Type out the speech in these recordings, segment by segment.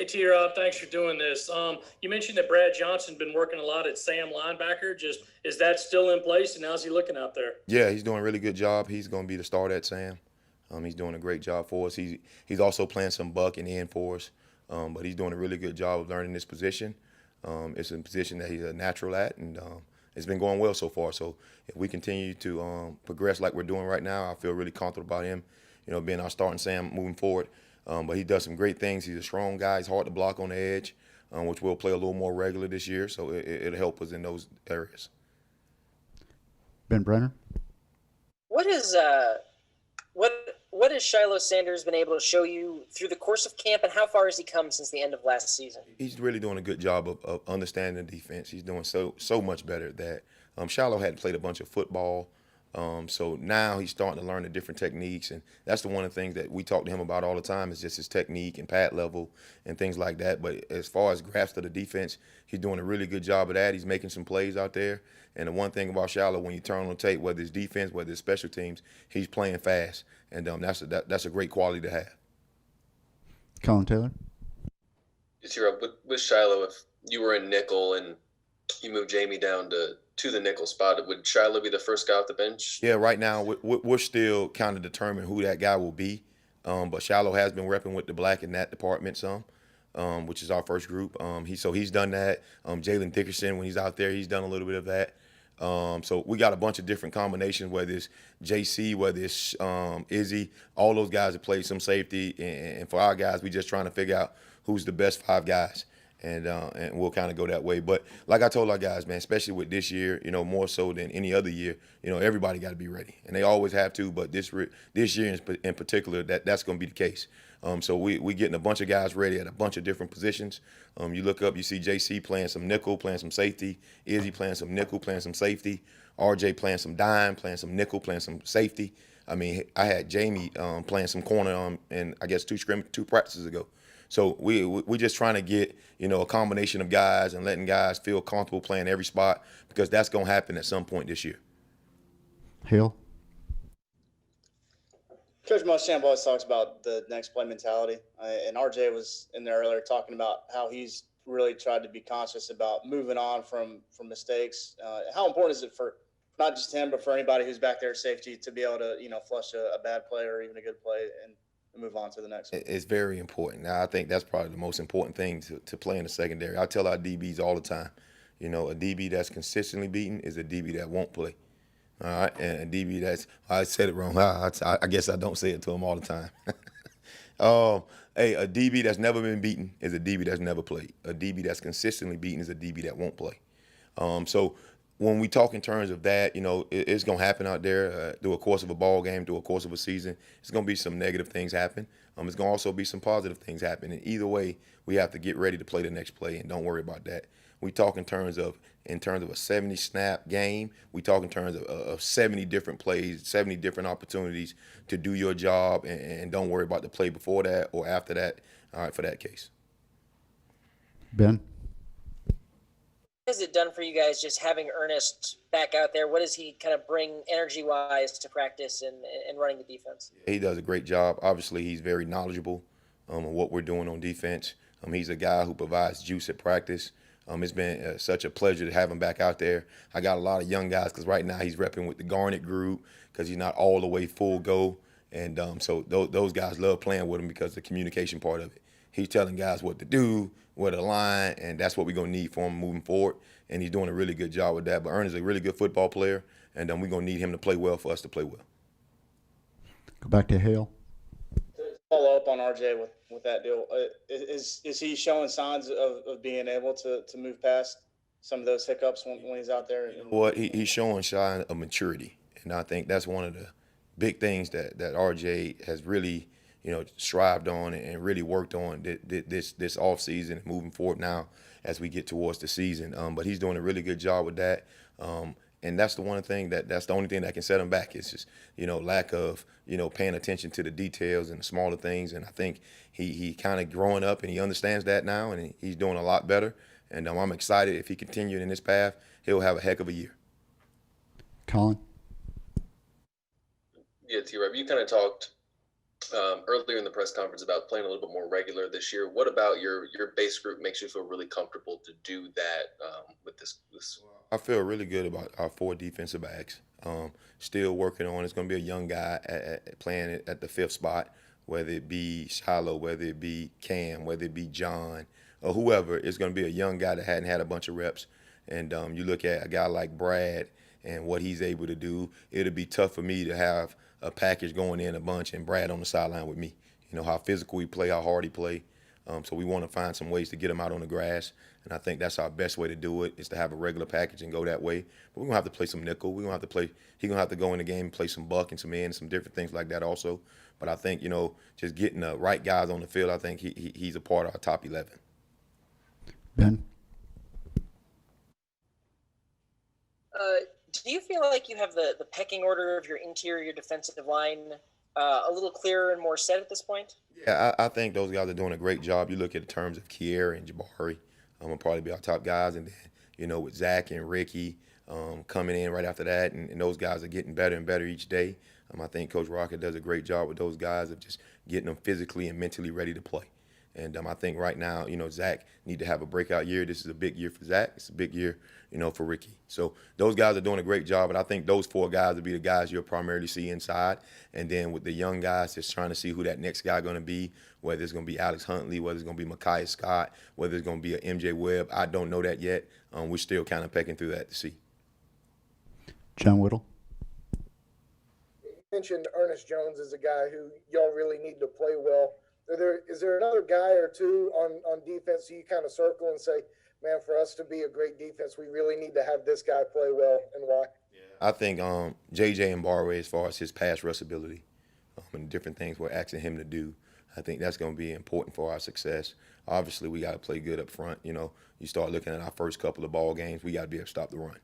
T-Rob, thanks for doing this. You mentioned that Brad Johnson been working a lot at Sam linebacker. Just is that still in place, and how's he looking out there? Yeah, he's doing a really good job. He's going to be the starter at Sam. He's doing a great job for us. He's also playing some buck and end for us, but he's doing a really good job of learning this position. It's a position that he's a natural at, and it's been going well so far. So if we continue to progress like we're doing right now, I feel really comfortable about him, being our starting Sam moving forward. But he does some great things. He's a strong guy. He's hard to block on the edge, which we'll play a little more regular this year. So it'll help us in those areas. Ben Brenner? What has Shiloh Sanders been able to show you through the course of camp, and how far has he come since the end of last season? He's really doing a good job of understanding the defense. He's doing so much better at that. Shiloh hadn't played a bunch of football, so now he's starting to learn the different techniques, and that's one of the things that we talk to him about all the time is just his technique and pad level and things like that. But as far as grasp of the defense, he's doing a really good job of that. He's making some plays out there. And the one thing about Shiloh, when you turn on the tape, whether it's defense, whether it's special teams, he's playing fast, and that's a great quality to have. Colin Taylor? With Shiloh, if you were in nickel and you moved Jamie down to the nickel spot, would Shiloh be the first guy off the bench? Yeah, right now we're still kind of determining who that guy will be, but Shiloh has been repping with the black in that department some. Which is our first group. He's done that. Jalen Dickerson, when he's out there, he's done a little bit of that. So we got a bunch of different combinations, whether it's JC, whether it's Izzy, all those guys have played some safety. And for our guys, we just trying to figure out who's the best 5 guys. And we'll kind of go that way. But like I told our guys, man, especially with this year, more so than any other year, everybody got to be ready. And they always have to, but this year in particular, that's going to be the case. So we getting a bunch of guys ready at a bunch of different positions. You look up, you see JC playing some nickel, playing some safety. Izzy playing some nickel, playing some safety. RJ playing some dime, playing some nickel, playing some safety. I mean, I had Jamie playing some corner and I guess 2 practices ago. So we just trying to get, a combination of guys and letting guys feel comfortable playing every spot because that's going to happen at some point this year. Hill? Coach Muschamp always talks about the next play mentality, and RJ was in there earlier talking about how he's really tried to be conscious about moving on from mistakes. How important is it for not just him, but for anybody who's back there at safety to be able to, flush a bad play or even a good play and move on to the next one? It's very important. Now, I think that's probably the most important thing to play in the secondary. I tell our DBs all the time, a DB that's consistently beaten is a DB that won't play. All right, and a DB I said it wrong. I guess I don't say it to him all the time. A DB that's never been beaten is a DB that's never played. A DB that's consistently beaten is a DB that won't play. So when we talk in terms of that, it's going to happen out there through a course of a ball game, through a course of a season. It's going to be some negative things happen. It's going to also be some positive things happen. And either way, we have to get ready to play the next play and don't worry about that. We talk in terms of a 70-snap game. We talk in terms of 70 different plays, 70 different opportunities to do your job, and don't worry about the play before that or after that. All right, for that case. Ben? What has it done for you guys just having Earnest back out there? What does he kind of bring energy-wise to practice and running the defense? He does a great job. Obviously, he's very knowledgeable on what we're doing on defense. He's a guy who provides juice at practice. It's been such a pleasure to have him back out there. I got a lot of young guys because right now he's repping with the Garnet group because he's not all the way full go. And so those guys love playing with him because of the communication part of it. He's telling guys what to do, where to line, and that's what we're going to need for him moving forward. And he's doing a really good job with that. But Earnest is a really good football player, and we're going to need him to play well for us to play well. Go back to Hale. Follow up on RJ with that deal. Is he showing signs of being able to move past some of those hiccups when he's out there? Well, he's showing signs of maturity, and I think that's one of the big things that RJ has really, strived on and really worked on this offseason and moving forward now as we get towards the season. But he's doing a really good job with that. And that's the one thing that's the only thing that can set him back. It's just, lack of, paying attention to the details and the smaller things. And I think he kind of growing up and he understands that now and he's doing a lot better. And I'm excited if he continued in this path, he'll have a heck of a year. Colin? Yeah, T-Rob, you kind of talked earlier in the press conference about playing a little bit more regular this year. What about your base group makes you feel really comfortable to do that with this? I feel really good about our 4 defensive backs. Still working on. It's going to be a young guy playing at the 5th spot, whether it be Shiloh, whether it be Cam, whether it be John, or whoever. It's going to be a young guy that hadn't had a bunch of reps. And you look at a guy like Brad and what he's able to do. It'll be tough for me to have a package going in a bunch and Brad on the sideline with me. You know how physical he play, how hard he play. So we want to find some ways to get him out on the grass, and I think that's our best way to do it is to have a regular package and go that way. But we're gonna have to play some nickel. We're gonna have to play. He's gonna have to go in the game and play some buck and some end, and some different things like that also. But I think just getting the right guys on the field, I think he's a part of our top 11. Ben? Do you feel like you have the pecking order of your interior defensive line a little clearer and more set at this point? Yeah, I think those guys are doing a great job. You look at the terms of Kier and Jabari, will probably be our top guys, and then with Zach and Ricky coming in right after that, and those guys are getting better and better each day. I think Coach Rocket does a great job with those guys of just getting them physically and mentally ready to play. And I think right now, Zach need to have a breakout year. This is a big year for Zach. It's a big year, for Ricky. So those guys are doing a great job, and I think those 4 guys will be the guys you'll primarily see inside. And then with the young guys, just trying to see who that next guy going to be, whether it's going to be Alex Huntley, whether it's going to be Micaiah Scott, whether it's going to be a MJ Webb. I don't know that yet. We're still kind of pecking through that to see. John Whittle? You mentioned Ernest Jones as a guy who y'all really need to play well. Is there another guy or two on defense you kind of circle and say, man, for us to be a great defense, we really need to have this guy play well, and why? I think JJ and Barway, as far as his pass rush ability and different things we're asking him to do, I think that's going to be important for our success. Obviously, we got to play good up front. You start looking at our first couple of ball games, we got to be able to stop the run.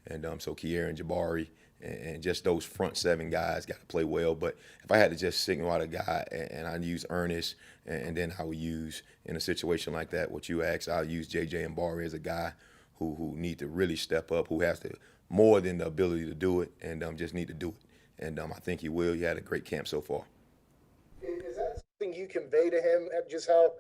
And so Kier and Jabari and just those front 7 guys got to play well. But if I had to just signal out a guy, and I'd use Earnest, and then I would use, in a situation like that, what you asked, I'll use JJ and Barry as a guy who need to really step up, who has more than the ability to do it, and just need to do it. And I think he will. He had a great camp so far. Is that something you convey to him, just how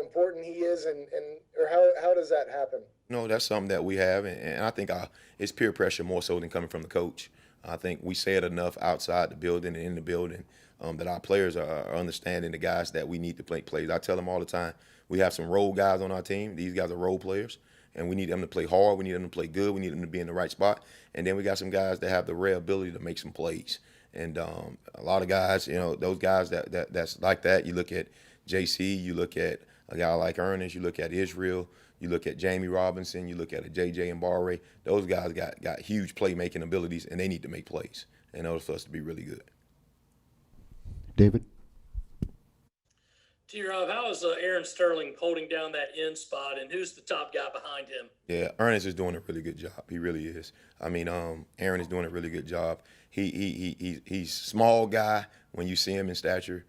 important he is, or how does that happen? No, that's something that we have, and I think it's peer pressure more so than coming from the coach. I think we say it enough outside the building and in the building that our players are understanding the guys that we need to play plays. I tell them all the time, we have some role guys on our team. These guys are role players, and we need them to play hard. We need them to play good. We need them to be in the right spot. And then we got some guys that have the rare ability to make some plays. And a lot of guys, those guys that's like that, you look at JC, you look at a guy like Earnest, you look at Israel, you look at Jamie Robinson, you look at a JJ and Barre. Those guys got huge playmaking abilities, and they need to make plays in order for us to be really good. David? T-Rob, how is Aaron Sterling holding down that end spot, and who's the top guy behind him? Yeah, Earnest is doing a really good job. He really is. I mean, Aaron is doing a really good job. He's small guy when you see him in stature,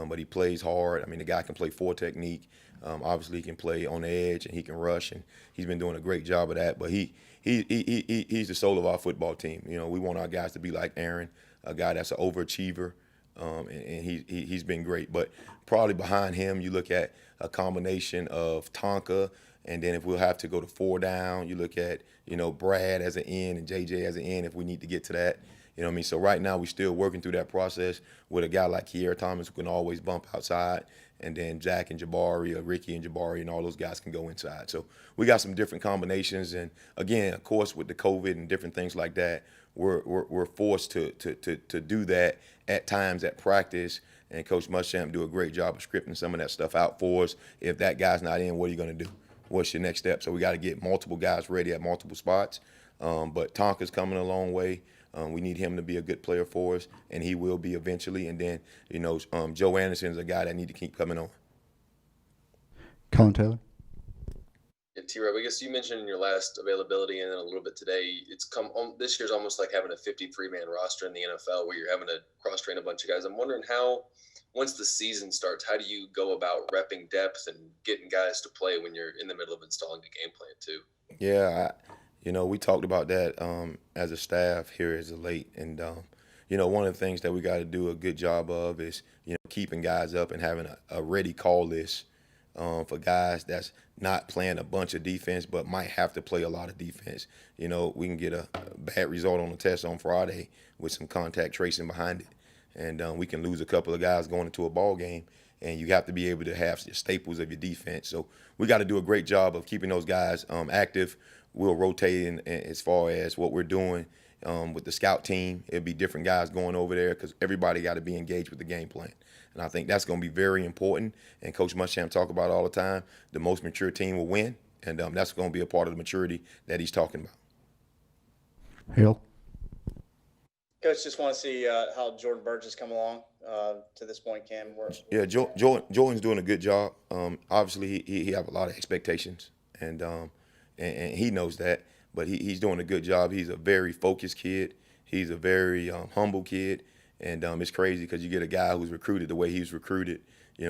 but he plays hard. I mean, the guy can play 4 technique. Obviously, he can play on the edge and he can rush, and he's been doing a great job of that. But he's the soul of our football team. We want our guys to be like Aaron, a guy that's an overachiever, and he's been great. But probably behind him, you look at a combination of Tonka, and then if we'll have to go to 4 down, you look at Brad as an end and JJ as an end if we need to get to that. You know what I mean? So right now we're still working through that process with a guy like Kier Thomas who can always bump outside, and then Zach and Jabari, or Ricky and Jabari, and all those guys can go inside. So we got some different combinations, and again, of course, with the COVID and different things like that, we're forced to do that at times at practice. And Coach Muschamp do a great job of scripting some of that stuff out for us. If that guy's not in, what are you going to do? What's your next step? So we got to get multiple guys ready at multiple spots. But Tonka's coming a long way. We need him to be a good player for us, and he will be eventually. And then, Joe Anderson is a guy that need to keep coming on. Colin Taylor? Yeah, T-Rob, I guess you mentioned in your last availability and then a little bit today, this year's almost like having a 53-man roster in the NFL where you're having to cross-train a bunch of guys. I'm wondering how, once the season starts, how do you go about repping depth and getting guys to play when you're in the middle of installing a game plan too? Yeah, we talked about that as a staff here as of late, and one of the things that we got to do a good job of is, keeping guys up and having a ready call list for guys that's not playing a bunch of defense but might have to play a lot of defense. We can get a bad result on the test on Friday with some contact tracing behind it, and we can lose a couple of guys going into a ball game, and you have to be able to have your staples of your defense. So we got to do a great job of keeping those guys active. We'll rotate in as far as what we're doing with the scout team. It'll be different guys going over there because everybody got to be engaged with the game plan. And I think that's going to be very important. And Coach Muschamp talk about it all the time. The most mature team will win, and that's going to be a part of the maturity that he's talking about. Hale. Coach, just want to see how Jordan Burch has come along to this point, Cam. Yeah, Jordan's doing a good job. Obviously, he have a lot of expectations, and he knows that. But he's doing a good job. He's a very focused kid. He's a very humble kid. And it's crazy because you get a guy who's recruited the way he's recruited.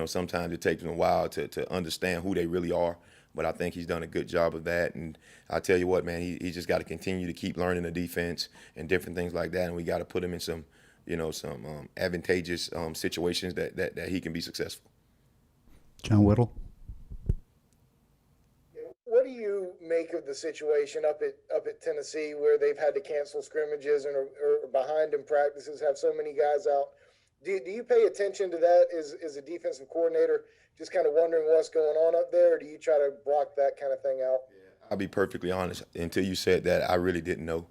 Sometimes it takes him a while to understand who they really are. But I think he's done a good job of that. And I tell you what, man, he just got to continue to keep learning the defense and different things like that. And we got to put him in some advantageous situations that he can be successful. John Whittle. What do you make of the situation up at Tennessee where they've had to cancel scrimmages and are behind in practices, have so many guys out? Do you pay attention to that as a defensive coordinator, just kind of wondering what's going on up there, or do you try to block that kind of thing out? I'll be perfectly honest. Until you said that, I really didn't know.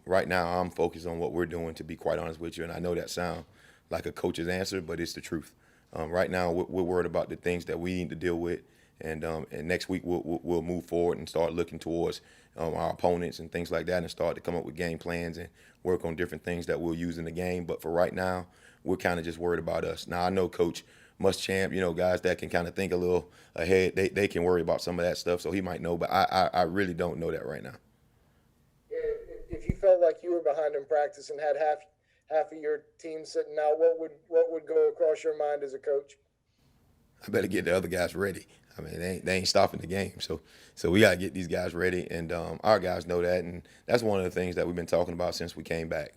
Right now, I'm focused on what we're doing, to be quite honest with you, and I know that sounds like a coach's answer, but it's the truth. Right now, we're worried about the things that we need to deal with. And next week we'll move forward and start looking towards our opponents and things like that, and start to come up with game plans and work on different things that we'll use in the game. But for right now, we're kind of just worried about us. Now I know Coach Muschamp, guys that can kind of think a little ahead, they can worry about some of that stuff, so he might know. But I really don't know that right now. If you felt like you were behind in practice and had half of your team sitting out, what would go across your mind as a coach? I better get the other guys ready. I mean, they ain't stopping the game. So we got to get these guys ready, and our guys know that. And that's one of the things that we've been talking about since we came back.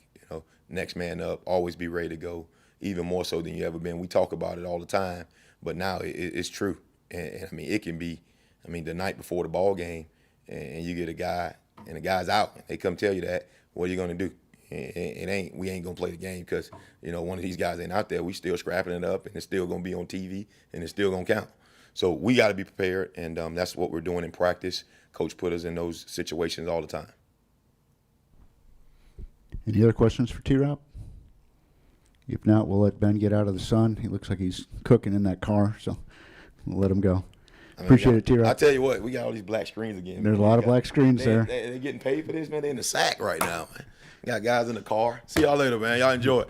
Next man up, always be ready to go, even more so than you ever been. We talk about it all the time, but now it's true. And I mean, it can be, the night before the ball game, and you get a guy, and the guy's out. They come tell you that, what are you going to do? We ain't going to play the game because, one of these guys ain't out there. We still scrapping it up, and it's still going to be on TV, and it's still going to count. So we got to be prepared, and that's what we're doing in practice. Coach put us in those situations all the time. Any other questions for T-Rob? If not, we'll let Ben get out of the sun. He looks like he's cooking in that car, so we'll let him go. Appreciate it, T-Rob. I tell you what, we got all these black screens again. There's a lot of black screens there. They're getting paid for this, man. They're in the sack right now, man. We got guys in the car. See y'all later, man. Y'all enjoy it.